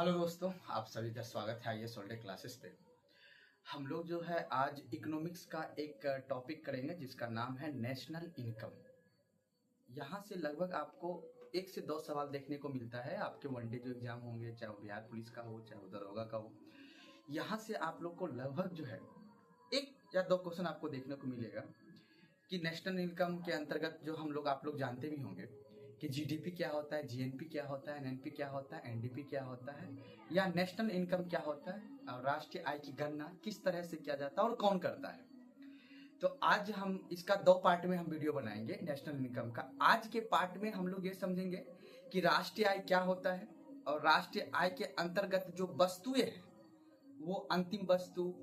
Hello दोस्तों, आप सभी का स्वागत है आइए सोल्डे क्लासेस पे। हम लोग जो है आज इकोनॉमिक्स का एक टॉपिक करेंगे जिसका नाम है नेशनल इनकम। यहाँ से लगभग आपको 1 से 2 सवाल देखने को मिलता है आपके वनडे जो एग्जाम होंगे, चाहे वो बिहार पुलिस का हो चाहे वो दरोगा का हो। यहाँ से आप लोग को लगभग जो है 1 या 2 क्वेश्चन आपको देखने को मिलेगा कि नेशनल इनकम के अंतर्गत जो हम लोग आप लोग जानते भी होंगे कि जीडीपी क्या होता है, जीएनपी क्या होता है, एनएनपी क्या होता है, एनडीपी क्या होता है, या नेशनल इनकम क्या होता है और राष्ट्रीय आय की गणना किस तरह से किया जाता है और कौन करता है। तो आज हम इसका 2 पार्ट में हम वीडियो बनाएंगे नेशनल इनकम का। आज के पार्ट में हम लोग ये समझेंगे कि राष्ट्रीय आय क्या होता है और राष्ट्रीय आय के अंतर्गत जो वस्तुएं हैं वो अंतिम वस्तु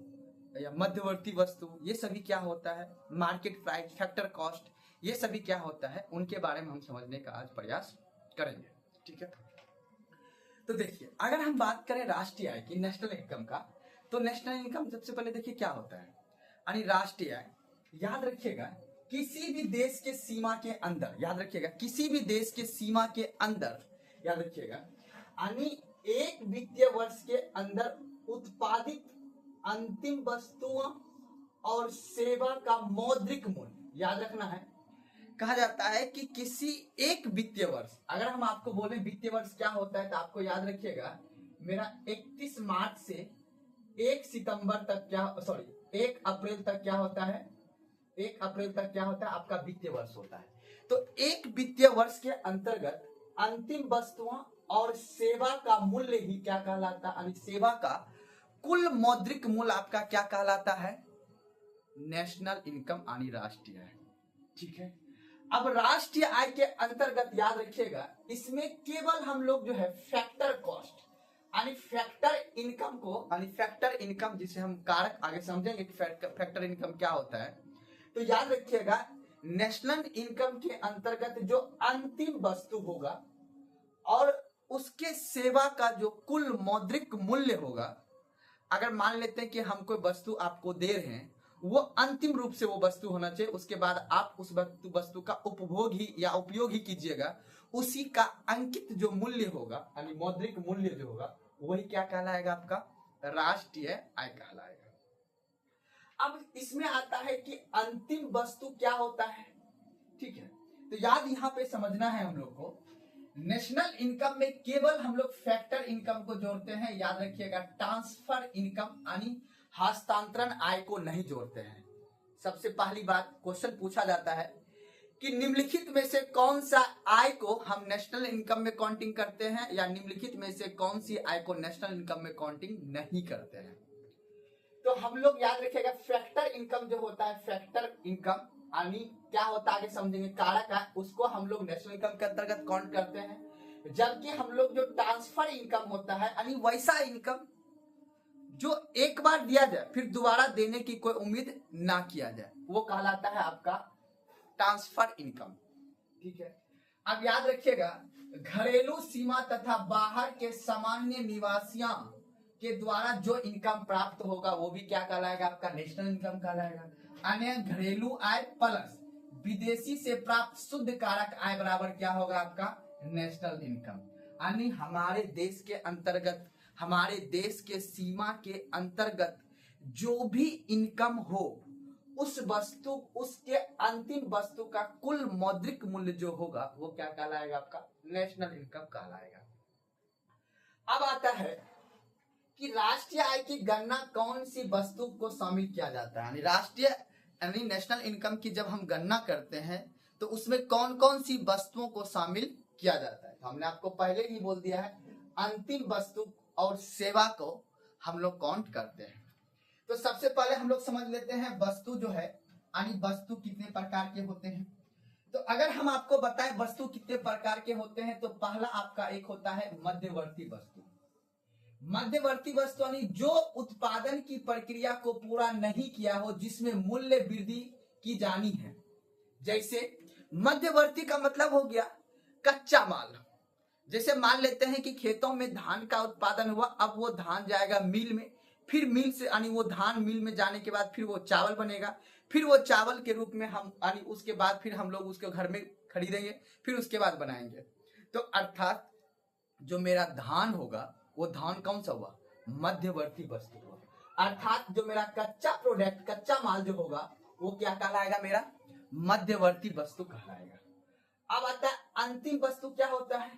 या मध्यवर्ती वस्तु ये सभी क्या होता है, मार्केट प्राइस, फैक्टर कॉस्ट ये सभी क्या होता है, उनके बारे में हम समझने का आज प्रयास करेंगे। ठीक है, तो देखिए अगर हम बात करें राष्ट्रीय आय की, नेशनल इनकम का, तो नेशनल इनकम सबसे पहले देखिए क्या होता है। यानी राष्ट्रीय आय, याद रखिएगा किसी भी देश के सीमा के अंदर, याद रखिएगा किसी भी देश के सीमा के अंदर, याद रखिएगा यानी एक वित्तीय वर्ष के अंदर उत्पादित अंतिम वस्तुओं और सेवा का मौद्रिक मूल्य, याद रखना है। कहा जाता है कि किसी एक वित्तीय वर्ष, अगर हम आपको बोले वित्तीय वर्ष क्या होता है तो आपको याद रखिएगा मेरा 31 मार्च से 1 सितंबर तक क्या, 1 अप्रैल तक क्या होता है, 1 अप्रैल तक क्या होता है आपका वित्तीय वर्ष होता है। तो एक वित्तीय वर्ष के अंतर्गत अंतिम वस्तुओं और सेवा का मूल्य ही क्या कहलाता है, सेवा का कुल मौद्रिक मूल्य आपका क्या कहलाता है, नेशनल इनकम यानी राष्ट्रीय आय। ठीक है, अब राष्ट्रीय आय के अंतर्गत याद रखिएगा इसमें केवल हम लोग जो है फैक्टर कॉस्ट यानी फैक्टर इनकम को, यानी फैक्टर इनकम जिसे हम कारक आगे समझेंगे कि फैक्टर इनकम क्या होता है। तो याद रखिएगा नेशनल इनकम के अंतर्गत जो अंतिम वस्तु होगा और उसके सेवा का जो कुल मौद्रिक मूल्य होगा, अगर मान लेते हैं कि हम कोई वस्तु आपको दे रहे हैं, वो अंतिम रूप से वो वस्तु होना चाहिए, उसके बाद आप उस वस्तु का उपभोग ही या उपयोग ही कीजिएगा, उसी का अंकित जो मूल्य होगा यानी मौद्रिक मूल्य जो होगा वही क्या कहलाएगा आपका राष्ट्रीय आय कहलाएगा। अब इसमें आता है कि अंतिम वस्तु क्या होता है। ठीक है, तो याद यहाँ पे समझना है हम लोग को, नेशनल इनकम में केवल हम लोग फैक्टर इनकम को जोड़ते हैं। याद रखिएगा ट्रांसफर इनकम यानी हस्तांतरण आय को नहीं जोड़ते हैं। सबसे पहली बात क्वेश्चन पूछा जाता है कि निम्नलिखित में से कौन सा आय को हम नेशनल इनकम में काउंटिंग करते हैं या निम्नलिखित में से कौन सी आय को नेशनल इनकम में काउंटिंग नहीं करते हैं। तो हम लोग याद रखिएगा फैक्टर इनकम जो होता है, फैक्टर इनकम यानी क्या होता है आगे समझेंगे, कारक है, उसको हम लोग नेशनल इनकम के अंतर्गत काउंट करते हैं। जबकि हम लोग जो ट्रांसफर इनकम होता है यानी वैसा इनकम जो एक बार दिया जाए फिर दोबारा देने की कोई उम्मीद ना किया जाए, वो कहलाता है आपका ट्रांसफर इनकम। ठीक है, अब याद रखिएगा घरेलू सीमा तथा बाहर के सामान्य निवासियों के द्वारा जो इनकम प्राप्त होगा वो भी क्या कहलाएगा आपका नेशनल इनकम कहलाएगा। अन्य घरेलू आय प्लस विदेशी से प्राप्त शुद्ध कारक आय बराबर क्या होगा आपका नेशनल इनकम। यानी हमारे देश के अंतर्गत, हमारे देश के सीमा के अंतर्गत जो भी इनकम हो उस वस्तु, उसके अंतिम वस्तु का कुल मौद्रिक मूल्य जो होगा वो क्या कहलाएगा आपका नेशनल इनकम कहलाएगा। अब आता है कि राष्ट्रीय आय की गणना कौन सी वस्तु को शामिल किया जाता है। यानी राष्ट्रीय यानी नेशनल इनकम की जब हम गणना करते हैं तो उसमें कौन कौन सी वस्तुओं को शामिल किया जाता है। तो हमने आपको पहले ही बोल दिया है अंतिम वस्तु और सेवा को हम लोग काउंट करते हैं। तो सबसे पहले हम लोग समझ लेते हैं वस्तु जो है यानी वस्तु कितने प्रकार के होते हैं। तो अगर हम आपको बताएं वस्तु कितने प्रकार के होते हैं तो पहला आपका एक होता है मध्यवर्ती वस्तु। मध्यवर्ती वस्तु यानी जो उत्पादन की प्रक्रिया को पूरा नहीं किया हो, जिसमें मूल्य वृद्धि की जानी है। जैसे मध्यवर्ती का मतलब हो गया कच्चा माल। जैसे मान लेते हैं कि खेतों में धान का उत्पादन हुआ, अब वो धान जाएगा मिल में, फिर मिल से यानी वो धान मिल में जाने के बाद फिर वो चावल बनेगा, फिर वो चावल के रूप में हम यानी उसके बाद फिर हम लोग उसके घर में खरीदेंगे, फिर उसके बाद बनाएंगे। तो अर्थात जो मेरा धान होगा वो धान कौन सा हुआ? मध्यवर्ती वस्तु हुआ। अर्थात जो मेरा कच्चा प्रोडक्ट, कच्चा माल जो होगा वो क्या कहलाएगा? मेरा मध्यवर्ती वस्तु कहलाएगा। अब आता है अंतिम वस्तु। क्या होता है?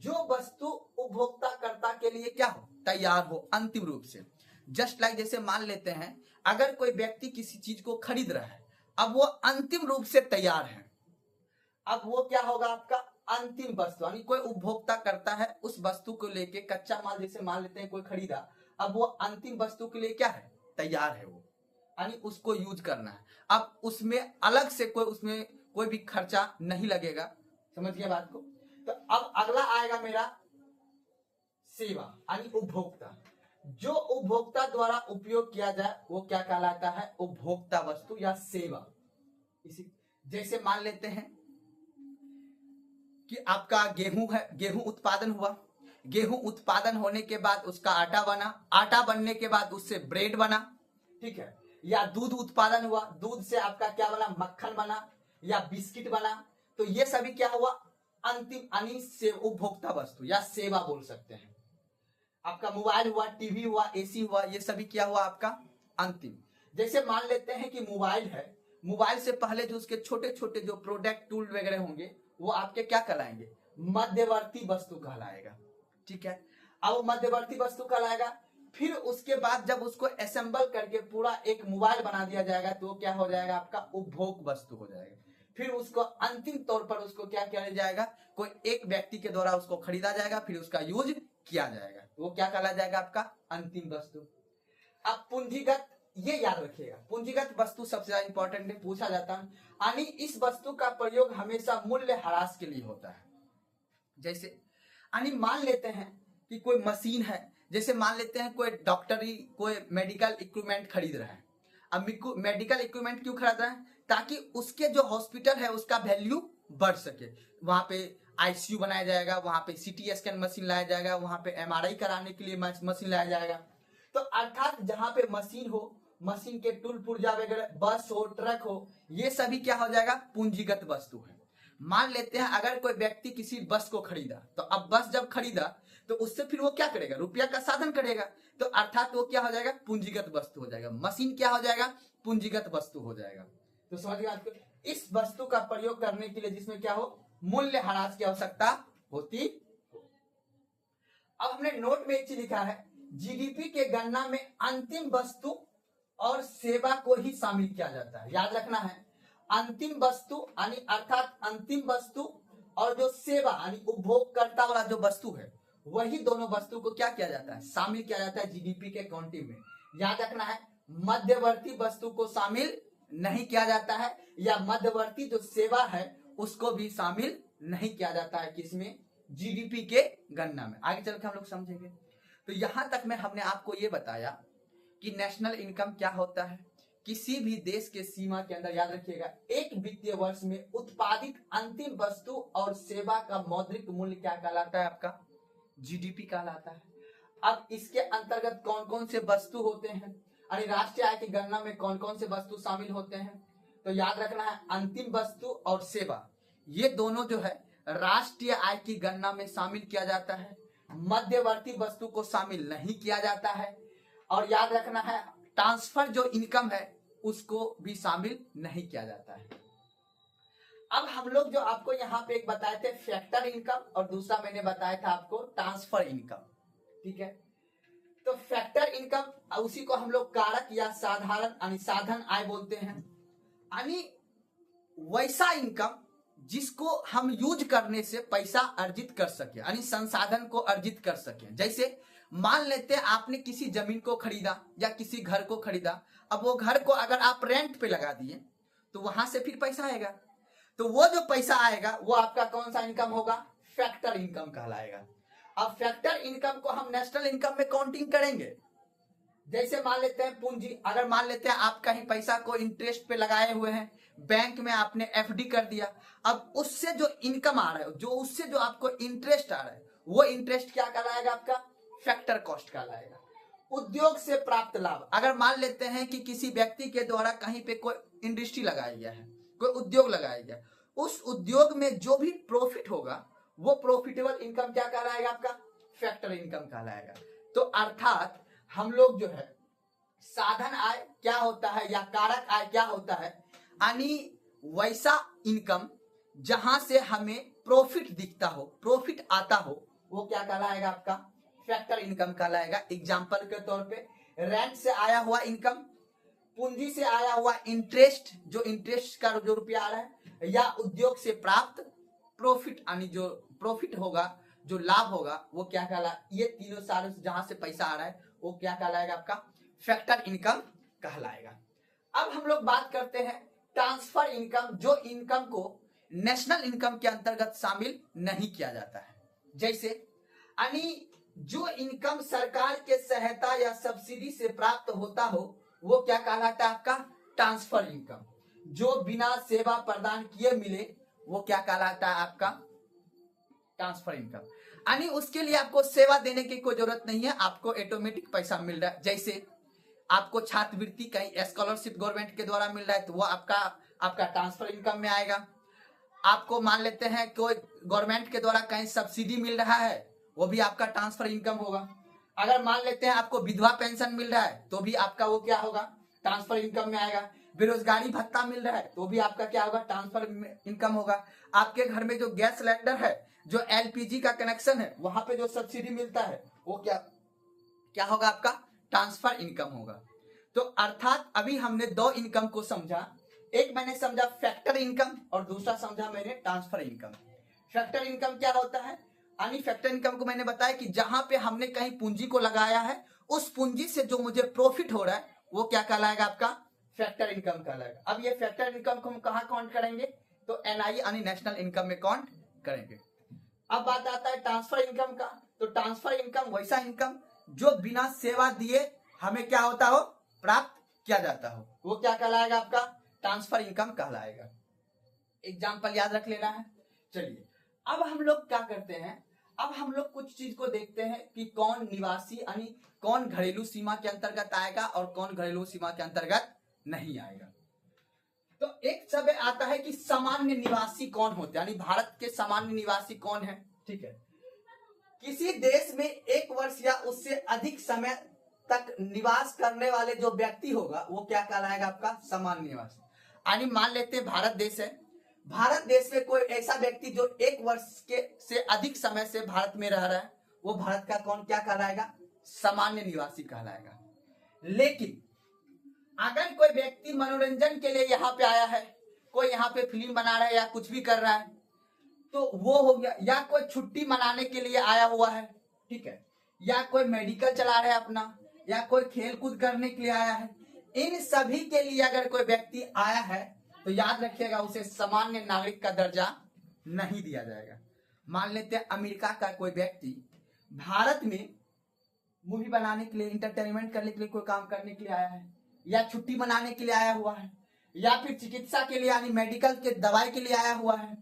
जो वस्तु उपभोक्ताकर्ता के लिए क्या हो? तैयार हो अंतिम रूप से। जस्ट लाइक जैसे मान लेते हैं अगर कोई व्यक्ति किसी चीज को खरीद रहा है, अब वो अंतिम रूप से तैयार है, अब वो क्या होगा? आपका अंतिम वस्तु, यानी कोई उपभोक्ता करता है उस वस्तु को लेके, कच्चा माल जैसे मान लेते हैं कोई खरीदा, अब वो अंतिम वस्तु के लिए क्या है? तैयार है वो, यानी उसको यूज करना है। अब उसमें अलग से उसमें कोई भी खर्चा नहीं लगेगा। समझ गया बात को? तो अब अगला आएगा मेरा सेवा, यानी उपभोक्ता। जो उपभोक्ता द्वारा उपयोग किया जाए वो क्या कहलाता है? उपभोक्ता वस्तु या सेवा। इसी जैसे मान लेते हैं कि आपका गेहूं है, गेहूं उत्पादन हुआ, गेहूं उत्पादन होने के बाद उसका आटा बना, आटा बनने के बाद उससे ब्रेड बना, ठीक है। या दूध उत्पादन हुआ, दूध से आपका क्या बना? मक्खन बना या बिस्किट बना। तो ये सभी क्या हुआ? अंतिम, यानी से उपभोक्ता वस्तु या सेवा बोल सकते हैं। आपका मोबाइल हुआ, टीवी हुआ, एसी हुआ, ये सभी क्या हुआ? आपका अंतिम। जैसे मान लेते हैं कि मोबाइल है, मोबाइल से पहले जो उसके छोटे छोटे जो प्रोडक्ट टूल वगैरह होंगे वो आपके क्या कहलाएंगे? मध्यवर्ती वस्तु कहलाएगा, ठीक है। अब मध्यवर्ती वस्तु कहलाएगा। फिर उसके बाद जब उसको असेंबल करके पूरा एक मोबाइल बना दिया जाएगा तो वो क्या हो जाएगा? आपका उपभोग वस्तु हो जाएगा। फिर उसको अंतिम तौर पर उसको क्या किया जाएगा? कोई एक व्यक्ति के द्वारा उसको खरीदा जाएगा, फिर उसका यूज किया जाएगा, तो वो क्या कहला जाएगा? आपका अंतिम वस्तु। अब पूंजीगत, ये याद रखिएगा, पूंजीगत वस्तु सबसे ज्यादा इंपॉर्टेंट है, पूछा जाता है। यानी इस वस्तु का प्रयोग हमेशा मूल्य ह्रास के लिए होता है। जैसे यानी मान लेते हैं कि कोई मशीन है, जैसे मान लेते हैं कोई डॉक्टरी, कोई मेडिकल इक्विपमेंट खरीद रहा है। अब मेडिकल इक्विपमेंट क्यों खरीद रहा है? ताकि उसके जो हॉस्पिटल है उसका वैल्यू बढ़ सके। वहां पे आईसीयू बनाया जाएगा, वहां पे सीटी स्कैन मशीन लाया जाएगा, वहां पे एमआरआई कराने के लिए मशीन लाया जाएगा। तो अर्थात जहां पे मशीन हो, मशीन के टूल पुर्जा वगैरह, बस हो, ट्रक हो, ये सभी क्या हो जाएगा? पूंजीगत वस्तु है। मान लेते हैं अगर कोई व्यक्ति किसी बस को खरीदा, तो अब बस जब खरीदा तो उससे फिर वो क्या करेगा? रुपया का साधन करेगा, तो अर्थात वो क्या हो जाएगा? पूंजीगत वस्तु हो जाएगा। मशीन क्या हो जाएगा? पूंजीगत वस्तु हो जाएगा। तो समझिए आपको, इस वस्तु का प्रयोग करने के लिए जिसमें क्या हो? मूल्य ह्रास की आवश्यकता होती। अब हमने नोट में एक चीज लिखा है, जीडीपी के गणना में अंतिम वस्तु और सेवा को ही शामिल किया जाता है। याद रखना है, अंतिम वस्तु यानी अर्थात अंतिम वस्तु और जो सेवा यानी उपभोगकर्ता वाला जो वस्तु है, वही दोनों वस्तु को क्या किया जाता है? शामिल किया जाता है जीडीपी के काउंटिंग में। याद रखना है, मध्यवर्ती वस्तु को शामिल नहीं किया जाता है, या मध्यवर्ती जो सेवा है उसको भी शामिल नहीं किया जाता है। किसमें? जीडीपी के गणना में। आगे चलकर हम लोग समझेंगे। तो यहां तक में हमने आपको ये बताया कि नेशनल इनकम क्या होता है। किसी भी देश के सीमा के अंदर, याद रखिएगा, एक वित्तीय वर्ष में उत्पादित अंतिम वस्तु और सेवा का मौद्रिक मूल्य क्या कहलाता है? आपका जीडीपी कहलाता है। अब इसके अंतर्गत कौन कौन से वस्तु होते हैं, यानी राष्ट्रीय आय की गणना में कौन कौन से वस्तु शामिल होते हैं? तो याद रखना है, अंतिम वस्तु और सेवा ये दोनों जो है राष्ट्रीय आय की गणना में शामिल किया जाता है। मध्यवर्ती वस्तु को शामिल नहीं किया जाता है। और याद रखना है, ट्रांसफर जो इनकम है उसको भी शामिल नहीं किया जाता है। अब हम लोग जो आपको यहाँ पे एक बताए थे फैक्टर इनकम, और दूसरा मैंने बताया था आपको ट्रांसफर इनकम, ठीक है। तो फैक्टर इनकम उसी को हम लोग कारक या साधारण यानी साधन आय बोलते हैं, यानी वैसा इनकम जिसको हम यूज करने से पैसा अर्जित कर सके, यानी संसाधन को अर्जित कर सके। जैसे मान लेते हैं आपने किसी जमीन को खरीदा या किसी घर को खरीदा, अब वो घर को अगर आप रेंट पे लगा दिए तो वहां से फिर पैसा आएगा, तो वो जो पैसा आएगा वो आपका कौन सा इनकम होगा? फैक्टर इनकम कहलाएगा। अब फैक्टर इनकम को हम नेशनल इनकम में काउंटिंग करेंगे। जैसे मान लेते हैं पूंजी, अगर मान लेते हैं आप कहीं पैसा को इंटरेस्ट पे लगाए हुए हैं, बैंक में आपने एफडी कर दिया, अब उससे जो इनकम आ रहा है, जो उससे जो आपको इंटरेस्ट आ रहा है, वो इंटरेस्ट क्या कहलाएगा? आपका फैक्टर कॉस्ट कहलाएगा। उद्योग से प्राप्त लाभ, अगर मान लेते हैं कि किसी व्यक्ति के द्वारा कहीं पे कोई इंडस्ट्री लगाया गया है, कोई उद्योग लगाया गया, उस उद्योग में जो भी प्रॉफिट होगा वो प्रॉफिटेबल इनकम क्या कहलाएगा? आपका फैक्टर इनकम कहलाएगा। तो अर्थात हम लोग जो है साधन आय क्या होता है या कारक आय क्या होता है, यानी वैसा इनकम जहां से हमें प्रॉफिट दिखता हो, प्रॉफिट आता हो, वो क्या कहलाएगा आपका फैक्टर इनकम कहलाएगा। एग्जांपल के तौर पे रेंट से आया हुआ इनकम, पूंजी से आया हुआ इंटरेस्ट, जो इंटरेस्ट का जो रुपया आ रहा है, या उद्योग से प्राप्त प्रॉफिट, यानी जो प्रॉफिट होगा, जो लाभ होगा, वो क्या कहला, ये तीनों सारे जहां से पैसा आ रहा है वो क्या कहलाएगा आपका फैक्टर इनकम कहलाएगा। अब हम लोग बात करते हैं ट्रांसफर इनकम, जो इनकम को नेशनल इनकम के अंतर्गत शामिल नहीं किया जाता है। जैसे यानी जो इनकम सरकार के सहायता या सब्सिडी से प्राप्त होता हो वो क्या कहलाता है आपका ट्रांसफर इनकम। जो बिना सेवा प्रदान किए मिले वो क्या कहलाता है आपका ट्रांसफर इनकम, यानी उसके लिए आपको सेवा देने की कोई जरूरत नहीं है, आपको ऑटोमेटिक पैसा मिल रहा है। जैसे आपको छात्रवृत्ति कहीं स्कॉलरशिप गवर्नमेंट के द्वारा मिल रहा है तो वो आपका ट्रांसफर इनकम में आएगा। आपको मान लेते हैं कोई गवर्नमेंट के द्वारा कहीं सब्सिडी मिल रहा है, वो भी आपका ट्रांसफर इनकम होगा। अगर मान लेते हैं आपको विधवा पेंशन मिल रहा है तो भी आपका वो क्या होगा ट्रांसफर इनकम में आएगा। बेरोजगारी भत्ता मिल रहा है तो भी आपका क्या होगा ट्रांसफर इनकम होगा। आपके घर में जो गैस सिलेंडर है, जो एलपीजी का कनेक्शन है, वहां पे जो सब्सिडी मिलता है वो क्या होगा आपका ट्रांसफर इनकम होगा। तो अर्थात अभी हमने दो इनकम को समझा, एक मैंने समझा फैक्टर इनकम और दूसरा समझा मैंने ट्रांसफर इनकम। फैक्टर इनकम क्या होता है, यानी फैक्टर इनकम को मैंने बताया कि जहां पे हमने कहीं पूंजी को लगाया है, उस पूंजी से जो मुझे प्रॉफिट हो रहा है वो क्या कहलाएगा आपका फैक्टर इनकम कहलाएगा। अब ये फैक्टर इनकम को हम कहाँ काउंट करेंगे, तो एनआई यानी नेशनल इनकम में काउंट करेंगे। अब बात आता है ट्रांसफर इनकम का। तो ट्रांसफर इनकम वैसा इनकम जो बिना सेवा दिए हमें क्या होता हो प्राप्त किया जाता हो, वो क्या कहलाएगा आपका ट्रांसफर इनकम कहलाएगा। एग्जाम्पल याद रख लेना है। चलिए अब हम लोग क्या करते हैं, अब हम लोग कुछ चीज को देखते हैं कि कौन निवासी यानी कौन घरेलू सीमा के अंतर्गत आएगा और कौन घरेलू सीमा के अंतर्गत नहीं आएगा। तो एक सब आता है कि सामान्य निवासी कौन होते हैं, यानी भारत के सामान्य निवासी कौन है। ठीक है, किसी देश में 1 वर्ष या उससे अधिक समय तक निवास करने वाले जो व्यक्ति होगा वो क्या कहलाएगा आपका सामान्य निवासी। यानी मान लेते हैं भारत देश है, भारत देश में कोई ऐसा व्यक्ति जो 1 वर्ष के से अधिक समय से भारत में रह रहा है, वो भारत का कौन क्या कहलाएगा सामान्य निवासी कहलाएगा। लेकिन अगर कोई व्यक्ति मनोरंजन के लिए यहाँ पे आया है, कोई यहाँ पे फिल्म बना रहा है या कुछ भी कर रहा है, तो वो हो गया, या कोई छुट्टी मनाने के लिए आया हुआ है, ठीक है, या कोई मेडिकल चला रहा है अपना, या कोई खेल कूद करने के लिए आया है, इन सभी के लिए अगर कोई व्यक्ति आया है तो याद रखिएगा उसे सामान्य नागरिक का दर्जा नहीं दिया जाएगा। मान लेते हैं अमेरिका का कोई व्यक्ति भारत में मूवी बनाने के लिए, इंटरटेनमेंट करने के लिए, कोई काम करने के लिए आया है, या छुट्टी मनाने के लिए आया हुआ है, या फिर चिकित्सा के लिए यानी मेडिकल के दवाई के लिए आया हुआ है,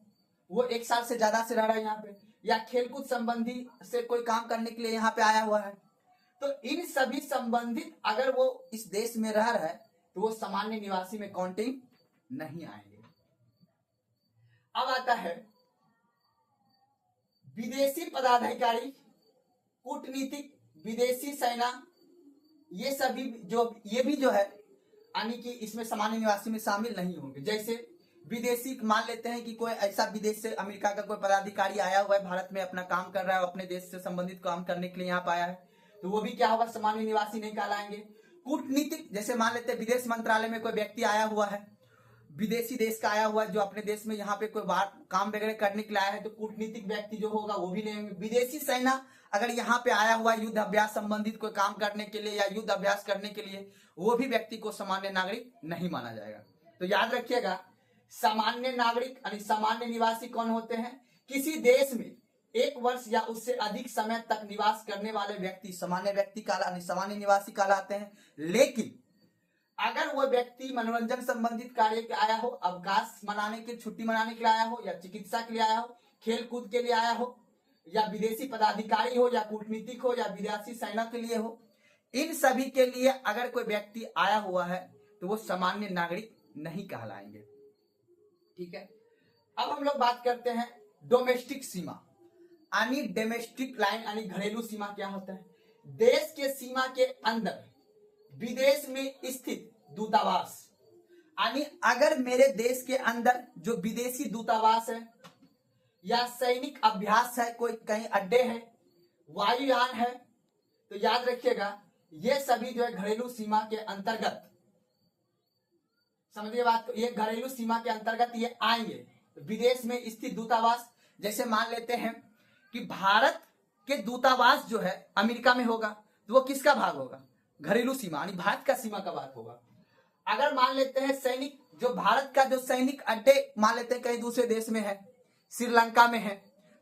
वो 1 साल से ज्यादा से रह रहा है यहाँ पे, या खेलकूद संबंधी से कोई काम करने के लिए यहाँ पे आया हुआ है, तो इन सभी संबंधित अगर वो इस देश में रह रहा है तो वो सामान्य निवासी में काउंटिंग नहीं आएंगे। अब आता है विदेशी पदाधिकारी, कूटनीतिक, विदेशी सेना, ये सभी ये भी जो है यानी कि इसमें सामान्य निवासी में शामिल नहीं होंगे। जैसे विदेशी, मान लेते हैं कि कोई ऐसा विदेश से अमेरिका का कोई पदाधिकारी आया हुआ है, भारत में अपना काम कर रहा है, अपने देश से संबंधित काम करने के लिए यहाँ पे आया है, तो वो भी क्या होगा सामान्य निवासी नहीं कहलाएंगे। कूटनीतिक, जैसे मान लेते हैं विदेश मंत्रालय में कोई व्यक्ति आया हुआ है, विदेशी देश का आया हुआ है, जो अपने देश में यहाँ पे कोई काम वगैरह करने के लिए आया है, तो कूटनीतिक व्यक्ति जो होगा वो भी नहीं होंगे। विदेशी सेना अगर यहाँ पे आया हुआ युद्ध अभ्यास संबंधित कोई काम करने के लिए या युद्ध अभ्यास करने के लिए, वो भी व्यक्ति को सामान्य नागरिक नहीं माना जाएगा। तो याद रखिएगा सामान्य नागरिक यानी सामान्य निवासी कौन होते हैं, किसी देश में 1 वर्ष या उससे अधिक समय तक निवास करने वाले व्यक्ति सामान्य व्यक्ति सामान्य निवासी कहलाते हैं। लेकिन अगर वो व्यक्ति मनोरंजन संबंधित कार्य के आया हो, अवकाश मनाने के, छुट्टी मनाने के लिए आया हो, या चिकित्सा के लिए आया हो, खेल कूद के लिए आया हो, या विदेशी पदाधिकारी हो, या कूटनीतिक हो, या विदेशी सेना के लिए हो, इन सभी के लिए अगर कोई व्यक्ति आया हुआ है तो वो सामान्य नागरिक नहीं कहलाएंगे। ठीक है, अब हम लोग बात करते हैं डोमेस्टिक सीमा, यानी डोमेस्टिक लाइन यानी घरेलू सीमा क्या होता है? देश के सीमा के अंदर विदेश में स्थित दूतावास। यानी अगर मेरे देश के अंदर जो विदेशी दूतावास है या सैनिक अभ्यास है, कोई कहीं अड्डे है, वायुयान है, तो याद रखिएगा ये सभी जो है घरेलू सीमा के अंतर्गत, समझिए बात को, ये घरेलू सीमा के अंतर्गत ये आएंगे। विदेश में स्थित दूतावास, जैसे मान लेते हैं कि भारत के दूतावास जो है अमेरिका में होगा, तो वो किसका भाग होगा? घरेलू सीमा, यानी भारत का सीमा का भाग होगा। अगर मान लेते हैं सैनिक, जो भारत का जो सैनिक अड्डे मान लेते हैं कहीं दूसरे देश में है, श्रीलंका में है,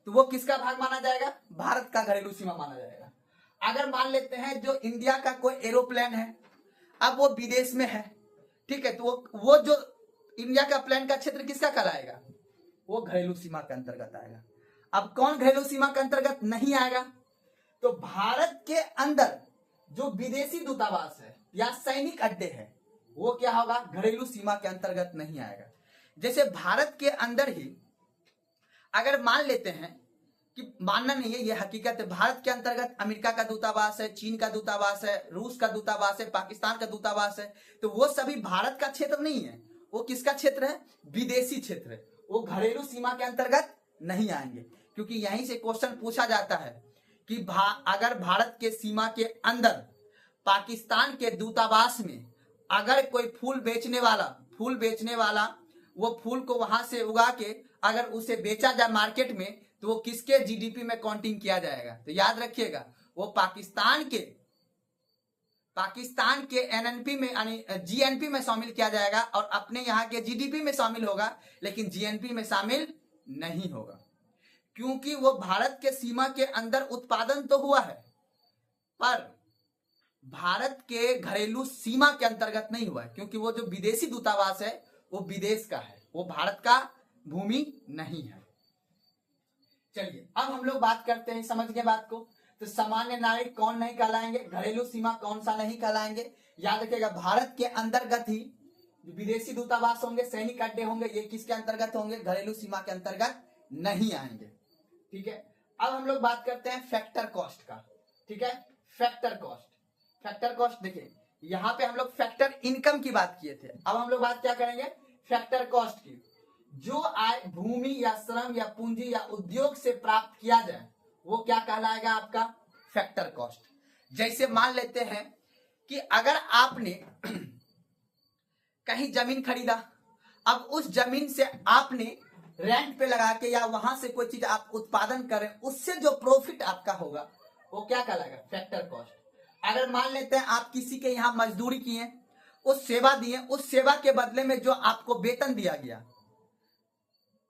तो वो किसका भाग माना जाएगा? भारत का घरेलू सीमा माना जाएगा। अगर मान लेते हैं जो इंडिया का कोई एरोप्लेन है, अब वो विदेश में है, ठीक है, तो वो जो इंडिया का प्लेन का क्षेत्र किसका कहलाएगा? वो घरेलू सीमा के अंतर्गत आएगा। अब कौन घरेलू सीमा के अंतर्गत नहीं आएगा? तो भारत के अंदर जो विदेशी दूतावास है या सैनिक अड्डे है, वो क्या होगा? घरेलू सीमा के अंतर्गत नहीं आएगा। जैसे भारत के अंदर ही अगर मान लेते हैं कि मानना नहीं है, ये हकीकत है, भारत के अंतर्गत अमेरिका का दूतावास है, चीन का दूतावास है, रूस का दूतावास है, पाकिस्तान का दूतावास है, तो वो सभी भारत का क्षेत्र नहीं है, वो किसका क्षेत्र है? विदेशी क्षेत्र है, वो घरेलू सीमा के अंतर्गत नहीं आएंगे। क्योंकि यहीं से क्वेश्चन पूछा जाता है कि अगर भारत के सीमा के अंदर पाकिस्तान के दूतावास में अगर कोई फूल बेचने वाला वो फूल को वहां से उगा के अगर उसे बेचा जाए मार्केट में, तो वो किसके जीडीपी में काउंटिंग किया जाएगा? तो याद रखिएगा वो पाकिस्तान के एनएनपी में यानी जीएनपी में शामिल किया जाएगा और अपने यहाँ के जीडीपी में शामिल होगा, लेकिन जीएनपी में शामिल नहीं होगा, क्योंकि वो भारत के सीमा के अंदर उत्पादन तो हुआ है पर भारत के घरेलू सीमा के अंतर्गत नहीं हुआ है, क्योंकि वो जो विदेशी दूतावास है वो विदेश का है, वो भारत का भूमि नहीं है। चलिए अब हम लोग बात करते हैं, समझ गए बात को? तो सामान्य नागरिक कौन नहीं कहलाएंगे, घरेलू सीमा कौन सा नहीं कहलाएंगे? याद रखिएगा भारत के अंतर्गत ही विदेशी दूतावास होंगे, सैनिक अड्डे होंगे, ये किसके अंतर्गत होंगे? घरेलू सीमा के अंतर्गत नहीं आएंगे। ठीक है, अब हम लोग बात करते हैं फैक्टर कॉस्ट का। ठीक है, फैक्टर कॉस्ट देखिए, यहाँ पे हम लोग फैक्टर इनकम की बात किए थे, अब हम लोग बात क्या करेंगे? फैक्टर कॉस्ट की। जो आय भूमि या श्रम या पूंजी या उद्योग से प्राप्त किया जाए वो क्या कहलाएगा? आपका फैक्टर कॉस्ट। जैसे मान लेते हैं कि अगर आपने कहीं जमीन खरीदा, अब उस जमीन से आपने रेंट पे लगा के या वहां से कोई चीज आप उत्पादन करें, उससे जो प्रॉफिट आपका होगा वो क्या कहलाएगा? Factor cost. अगर मान लेते हैं आप किसी के यहाँ मजदूरी किए, उस सेवा दिए, उस सेवा के बदले में जो आपको वेतन दिया गया,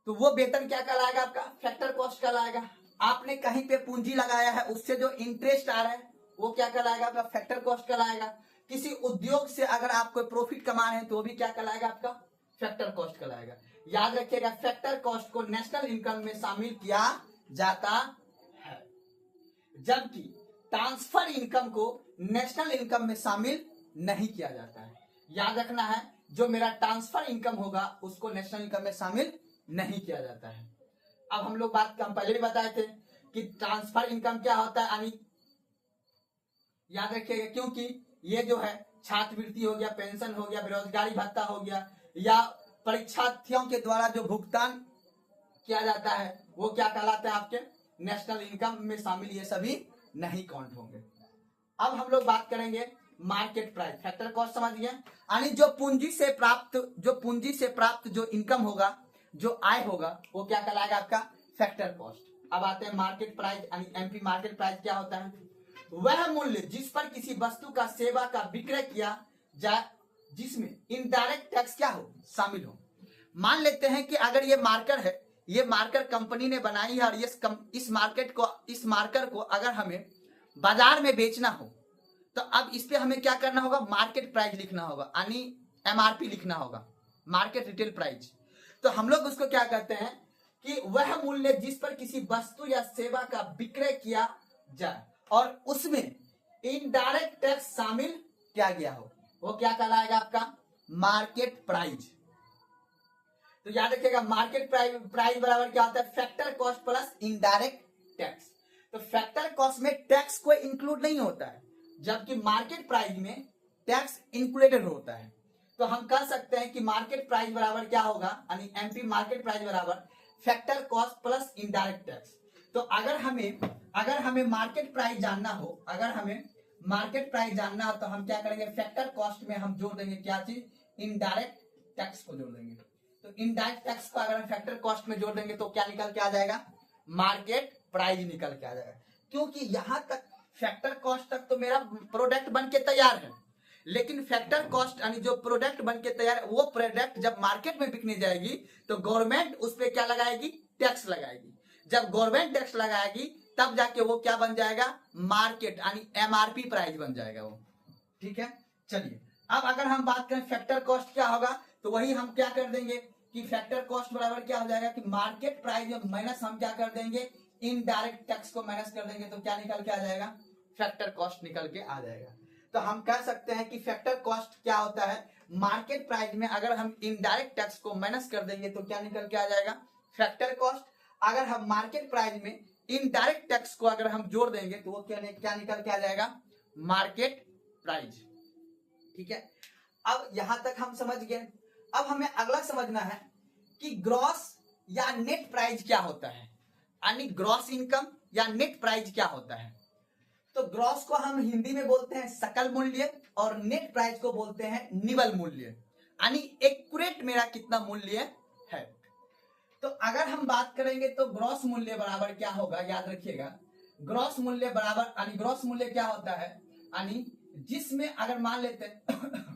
तो वो वेतन क्या कहलाएगा? आपका फैक्टर कॉस्ट कहलाएगा। आपने कहीं पे पूंजी लगाया है, उससे जो इंटरेस्ट आ रहा है वो क्या कहलाएगा? आपका फैक्टर कॉस्ट कहलाएगा। किसी उद्योग से अगर आप कोई प्रॉफिट कमा रहे हैं तो वो भी क्या कहलाएगा? आपका फैक्टर कॉस्ट कहलाएगा। याद रखिएगा फैक्टर कॉस्ट को नेशनल इनकम में शामिल किया जाता है, जबकि ट्रांसफर इनकम को नेशनल इनकम में शामिल नहीं किया जाता है। याद रखना है, जो मेरा ट्रांसफर इनकम होगा उसको नेशनल इनकम में शामिल नहीं किया जाता है। अब हम लोग हम पहले भी बताए थे कि ट्रांसफर इनकम क्या होता है, यानी याद रखिएगा, क्योंकि ये जो है छात्रवृत्ति हो गया, पेंशन हो गया, बेरोजगारी भत्ता हो गया, या परीक्षार्थियों के द्वारा जो भुगतान किया जाता है वो क्या कहलाता है? आपके नेशनल इनकम में शामिल ये सभी नहीं काउंट होंगे। अब हम लोग बात करेंगे मार्केट प्राइस। फैक्टर कॉस्ट समझ गए, यानी जो पूंजी से प्राप्त जो इनकम होगा, जो आय होगा, वो क्या कहलाएगा? आपका फैक्टर कॉस्ट। अब आते हैं मार्केट प्राइस, यानी एमपी मार्केट प्राइस क्या होता है? वह मूल्य जिस पर किसी वस्तु का सेवा का विक्रय किया जाए जिसमें इनडायरेक्ट टैक्स क्या हो? शामिल हो। मान लेते हैं कि अगर ये मार्कर है, ये मार्कर कंपनी ने बनाई है और इस मार्कर को अगर हमें बाजार में बेचना हो, तो अब इस पे हमें क्या करना होगा? मार्केट प्राइस लिखना होगा, यानी एमआरपी लिखना होगा, मार्केट रिटेल प्राइस। तो हम लोग उसको क्या कहते हैं कि वह मूल्य जिस पर किसी वस्तु या सेवा का विक्रय किया जाए और उसमें इनडायरेक्ट टैक्स शामिल किया गया हो, वो क्या कहलाएगा? आपका मार्केट प्राइस। तो याद रखिएगा मार्केट प्राइस बराबर क्या होता है? Factor cost plus indirect tax. तो फैक्टर कॉस्ट में टैक्स कोई इंक्लूड नहीं होता है, जबकि मार्केट प्राइस में टैक्स इंक्लूडेड होता है। तो हम कह सकते हैं कि मार्केट प्राइस बराबर क्या होगा, यानी एमपी मार्केट प्राइस बराबर factor cost plus indirect tax. तो अगर हमें मार्केट प्राइस जानना हो, तो हम क्या करेंगे, फैक्टर कॉस्ट में हम जोड़ देंगे क्या चीज, इनडायरेक्ट टैक्स को जोड़ देंगे। तो इनडायरेक्ट टैक्स को अगर हम फैक्टर कॉस्ट में जोड़ देंगे तो क्या निकल के आ जाएगा, मार्केट प्राइस निकल के आ जाएगा। क्योंकि यहां तक फैक्टर कॉस्ट तक तो मेरा प्रोडक्ट बन के तैयार है, लेकिन फैक्टर कॉस्ट यानी जो प्रोडक्ट बन के तैयार है, वो प्रोडक्ट जब मार्केट में बिकने जाएगी तो गवर्नमेंट उस पर क्या लगाएगी, टैक्स लगाएगी। जब गवर्नमेंट टैक्स लगाएगी तब जाके वो क्या बन जाएगा, मार्केट यानी एमआरपी प्राइस बन जाएगा वो। ठीक है, चलिए अब अगर हम बात करें फैक्टर कॉस्ट क्या होगा, तो वही हम क्या कर देंगे कि फैक्टर कॉस्ट बराबर क्या हो जाएगा कि मार्केट प्राइस में माइनस हम क्या कर देंगे, इनडायरेक्ट टैक्स को माइनस कर देंगे, तो क्या निकल के आ जाएगा, फैक्टर कॉस्ट निकल के आ जाएगा। तो हम कह सकते हैं कि फैक्टर कॉस्ट क्या होता है, मार्केट प्राइस में अगर हम इनडायरेक्ट टैक्स को माइनस कर देंगे तो क्या निकल के आ जाएगा, फैक्टर कॉस्ट। अगर हम मार्केट प्राइस में इनडायरेक्ट टैक्स को अगर हम जोड़ देंगे तो वो क्या निकल के आ जाएगा, मार्केट प्राइस। ठीक है, अब यहां तक हम समझ गए। अब हमें अगला समझना है कि ग्रॉस या नेट प्राइस क्या होता है, यानी ग्रॉस इनकम या नेट प्राइस क्या होता है। तो ग्रॉस को हम हिंदी में बोलते हैं सकल मूल्य और नेट प्राइस को बोलते हैं निवल मूल्य, यानी एक्यूरेट मेरा कितना मूल्य है। तो अगर हम बात करेंगे तो ग्रॉस मूल्य बराबर क्या होगा, याद रखिएगा, ग्रॉस मूल्य बराबर यानी ग्रॉस मूल्य क्या होता है, यानी जिसमें अगर मान लेते हैं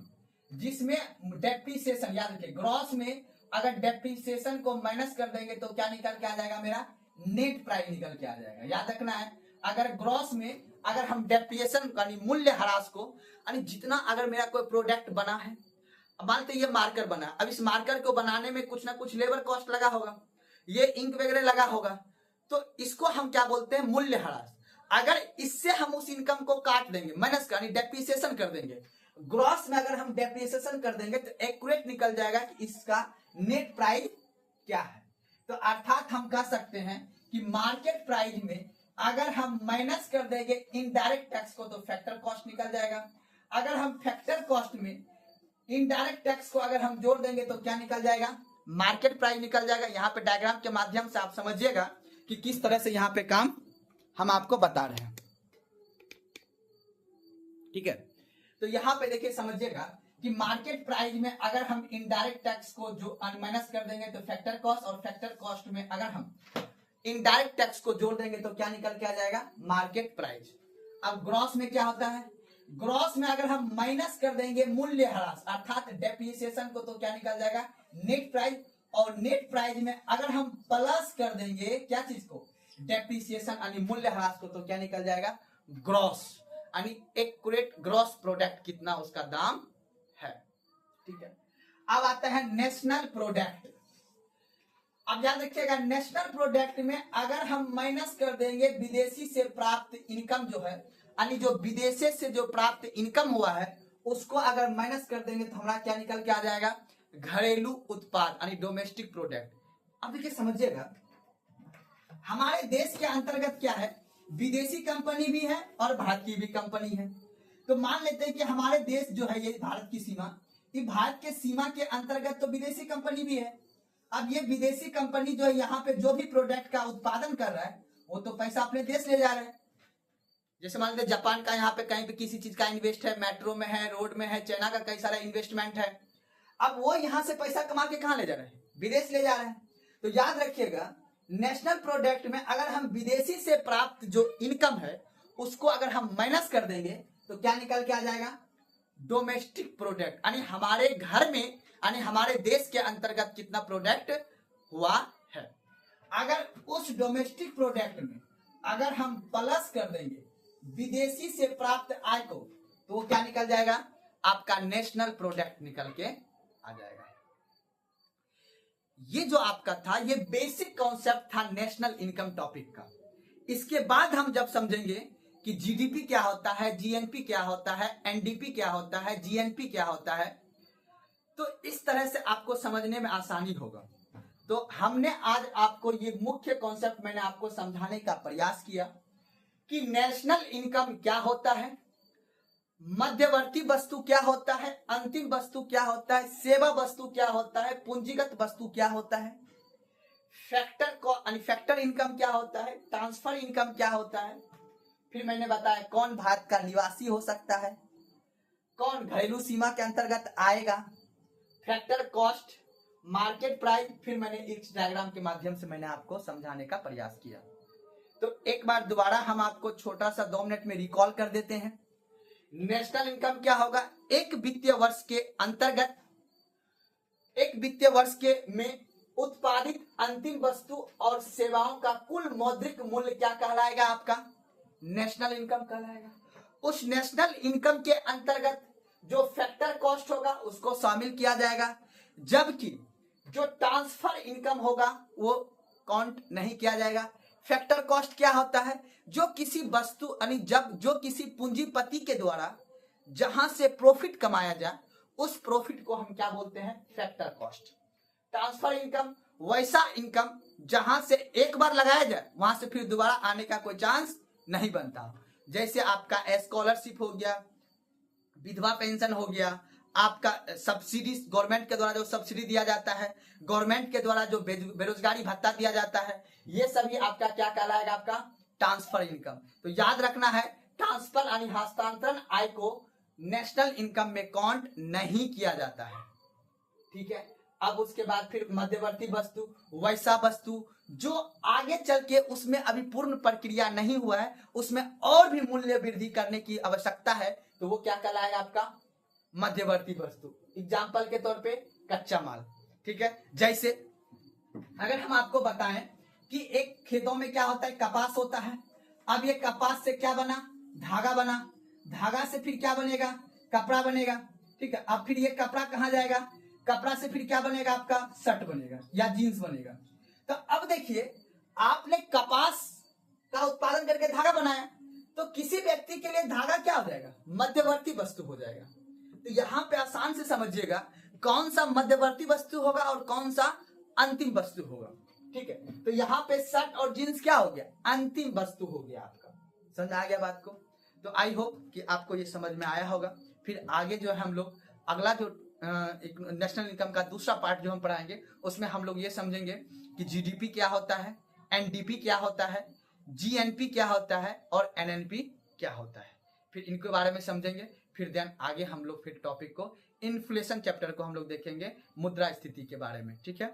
जिसमें डेप्रिसिएशन, याद रखिए ग्रॉस में अगर डेप्रिसिएशन को माइनस कर देंगे तो क्या निकल के आ जाएगा, मेरा नेट प्राइस निकल के आ जाएगा। याद रखना है, अगर ग्रॉस में अगर हम डेप्रिसिएशन यानी मूल्य ह्रास को, यानी जितना अगर मेरा कोई प्रोडक्ट बना है, मानते ये मार्कर बना, अब इस मार्कर को बनाने में कुछ ना कुछ लेबर कॉस्ट लगा होगा, ये इंक वगैरह लगा होगा, तो इसको हम क्या बोलते हैं, मूल्य ह्रास। अगर इससे हम उस इनकम को काट देंगे, माइनस यानी डेप्रिसिएशन कर देंगे, ग्रॉस में अगर हम डेप्रिसिएशन कर देंगे तो एक्यूरेट निकल जाएगा कि इसका नेट प्राइस क्या है। तो अर्थात हम कह सकते हैं कि मार्केट प्राइस में अगर हम माइनस कर देंगे इनडायरेक्ट टैक्स को तो फैक्टर कॉस्ट निकल जाएगा। अगर हम फैक्टर कॉस्ट में इनडायरेक्ट टैक्स को अगर हम जोड़ देंगे तो क्या निकल जाएगा, मार्केट प्राइस निकल जाएगा। यहाँ पे डायग्राम के माध्यम से आप समझिएगा कि किस तरह से यहाँ पे काम हम आपको बता रहे हैं। ठीक है, तो यहाँ पे देखिए समझिएगा कि मार्केट प्राइस में अगर हम इनडायरेक्ट टैक्स को जो माइनस कर देंगे तो फैक्टर कॉस्ट, और फैक्टर कॉस्ट में अगर हम इनडायरेक्ट टैक्स को जोड़ देंगे तो क्या निकल के आ जाएगा, मार्केट प्राइस। अब ग्रॉस में क्या होता है, ग्रॉस में अगर हम माइनस कर देंगे मूल्य ह्रास अर्थात डेप्रिसिएशन को तो क्या निकल जाएगा, नेट प्राइस। और नेट प्राइस में अगर हम प्लस कर देंगे क्या चीज को, डेप्रिसिएशन यानी मूल्य ह्रास को, तो क्या निकल जाएगा, ग्रॉस यानी एक्यूरेट ग्रॉस प्रोडक्ट कितना उसका दाम है। ठीक है, अब आता है नेशनल प्रोडक्ट। अब याद रखिएगा, नेशनल प्रोडक्ट में अगर हम माइनस कर देंगे विदेशी से प्राप्त इनकम जो है, यानी जो विदेशी से जो प्राप्त इनकम हुआ है उसको अगर माइनस कर देंगे तो हमारा क्या निकल के आ जाएगा, घरेलू उत्पाद यानी डोमेस्टिक प्रोडक्ट। अब देखिए समझिएगा, हमारे देश के अंतर्गत क्या है, विदेशी कंपनी भी है और भारत की भी कंपनी है। तो मान लेते हैं कि हमारे देश जो है ये भारत की सीमा, ये भारत के सीमा के अंतर्गत तो विदेशी कंपनी भी है। अब ये विदेशी कंपनी जो है यहाँ पे जो भी प्रोडक्ट का उत्पादन कर रहा है वो तो पैसा अपने देश ले जा रहा है। जैसे मान लेते जापान का यहाँ पे कहीं पे किसी चीज का इन्वेस्ट है, मेट्रो में है, रोड में है, चाइना का कई सारा इन्वेस्टमेंट है। अब वो यहाँ से पैसा कमा के कहाँ ले जा रहे हैं, विदेश ले जा रहे हैं। तो याद रखिएगा, नेशनल प्रोडक्ट में अगर हम विदेशी से प्राप्त जो इनकम है उसको अगर हम माइनस कर देंगे तो क्या निकल के आ जाएगा, डोमेस्टिक प्रोडक्ट यानी हमारे घर में यानी हमारे देश के अंतर्गत कितना प्रोडक्ट हुआ है। अगर उस डोमेस्टिक प्रोडक्ट में अगर हम प्लस कर देंगे विदेशी से प्राप्त आय को तो वो क्या निकल जाएगा, आपका नेशनल प्रोडक्ट निकल के आ जाएगा। ये जो आपका था ये बेसिक कॉन्सेप्ट था नेशनल इनकम टॉपिक का। इसके बाद हम जब समझेंगे कि जीडीपी क्या होता है, जीएनपी क्या होता है, एनडीपी क्या होता है, जीएनपी क्या होता है, तो इस तरह से आपको समझने में आसानी होगा। तो तो हमने आज आपको ये मुख्य कॉन्सेप्ट मैंने आपको समझाने का प्रयास किया कि नेशनल इनकम क्या होता है, मध्यवर्ती वस्तु क्या होता है, अंतिम वस्तु क्या होता है, सेवा वस्तु क्या होता है, पूंजीगत वस्तु क्या होता है, फैक्टर इनकम क्या होता है, ट्रांसफर इनकम क्या होता है। फिर मैंने बताया कौन भारत का निवासी हो सकता है, कौन घरेलू सीमा के अंतर्गत आएगा, फैक्टर कॉस्ट, मार्केट प्राइस। फिर मैंने इस डायग्राम के माध्यम से मैंने आपको समझाने का प्रयास किया। तो एक बार दोबारा हम आपको छोटा सा 2 मिनट में रिकॉल कर देते हैं। नेशनल इनकम क्या होगा, एक वित्तीय वर्ष के अंतर्गत एक वित्तीय वर्ष के में उत्पादित अंतिम वस्तु और सेवाओं का कुल मौद्रिक मूल्य क्या कहलाएगा, आपका नेशनल इनकम कहलाएगा। उस नेशनल इनकम के अंतर्गत जो फैक्टर कॉस्ट होगा उसको शामिल किया जाएगा, जबकि जो ट्रांसफर इनकम होगा वो काउंट नहीं किया जाएगा। फैक्टर कॉस्ट क्या होता है, जो किसी वस्तु यानी जब जो किसी पूंजीपति के द्वारा जहां से प्रॉफिट कमाया जाए उस प्रॉफिट को हम क्या बोलते हैं, फैक्टर कॉस्ट। ट्रांसफर इनकम वैसा इनकम जहां से एक बार लगाया जाए वहां से फिर दोबारा आने का कोई चांस नहीं बनता। जैसे आपका स्कॉलरशिप हो गया, विधवा पेंशन हो गया, आपका सब्सिडी गवर्नमेंट के द्वारा जो सब्सिडी दिया जाता है, गवर्नमेंट के द्वारा जो बेरोजगारी भत्ता दिया जाता है, ये सभी आपका क्या कहलाएगा, आपका ट्रांसफर इनकम। तो याद रखना है ट्रांसफर यानी हस्तांतरण आय को नेशनल इनकम में काउंट नहीं किया जाता है, ठीक है। अब उसके बाद फिर मध्यवर्ती वस्तु वैसा वस्तु जो आगे चल के उसमें अभी पूर्ण प्रक्रिया नहीं हुआ है, उसमें और भी मूल्य वृद्धि करने की आवश्यकता है, तो वो क्या कहलाएगा, आपका मध्यवर्ती वस्तु। एग्जाम्पल के तौर पे कच्चा माल, ठीक है। जैसे अगर हम आपको बताएं कि एक खेतों में क्या होता है, कपास होता है। अब ये कपास से क्या बना, धागा बना, धागा से फिर क्या बनेगा, कपड़ा बनेगा, ठीक है। अब फिर ये कपड़ा कहाँ जाएगा, कपड़ा से फिर क्या बनेगा, आपका शर्ट बनेगा या जीन्स बनेगा। तो अब देखिए आपने कपास का उत्पादन करके धागा बनाया, तो किसी व्यक्ति के लिए धागा क्या हो जाएगा, मध्यवर्ती वस्तु हो जाएगा। तो यहाँ पे आसान से समझिएगा कौन सा मध्यवर्ती वस्तु होगा और कौन सा अंतिम वस्तु होगा, ठीक है। तो यहाँ पे शर्ट और जींस क्या हो गया, अंतिम वस्तु हो गया आपका। समझ आ गया बात को। तो आई होप कि आपको ये समझ में आया होगा। फिर आगे जो है हम लोग अगला जो एक नेशनल इनकम का दूसरा पार्ट जो हम पढ़ाएंगे उसमें हम लोग ये समझेंगे कि जीडीपी क्या होता है, एनडीपी क्या होता है, जीएनपी क्या होता है और एनएनपी क्या होता है। फिर इनके बारे में समझेंगे। फिर देन आगे हम लोग फिर टॉपिक को इन्फ्लेशन चैप्टर को हम लोग देखेंगे, मुद्रा स्थिति के बारे में, ठीक है।